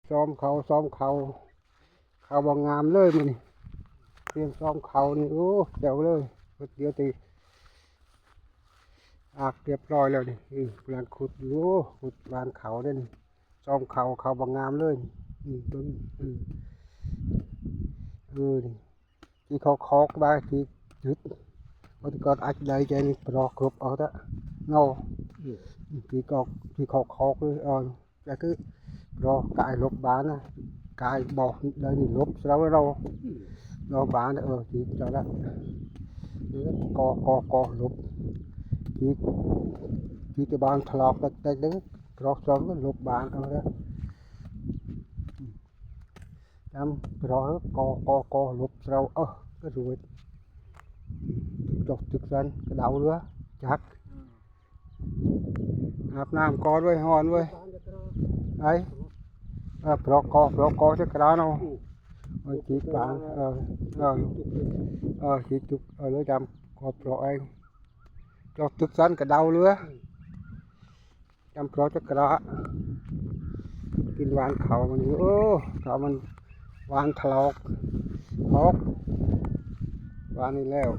ซ้อมเขาบางงามเลยมันเตรียมซ้อมเขานี่โอ้เดี๋ยวเลยเดี๋ยวตีอักเรียบร้อยแล้วนี่กำลังขุดอยู่ขุดบานเขาได้นี่ซ้อมเขาบางงามเลยนี่ต้นนี่ที่เขาคอกได้ที่จุดพอที่ก่อนอัดได้ใจนี่รอกรบเอาละเงาที่เขาคอกเลยจะคือรอกายลบบานนะกายบอกเลยนี่ลบแล้วเราบานที่cho đó co lục chỉ cái bàn thọt đây đứng rồi xong cái lục bàn ở đó em rồi co lục sau cái ruồi trực dân cái đầu nữa chắc áp nam coด้วยhònด้วยấy pro co chứ cái đó đâu chỉ bạn chỉ chụp ở lưới đầm có pro anh cho thực dân cái đầu nữa đầm pro cho cái đóกินวานเขามันเขามันวานทะลอกวานนี่แล้ว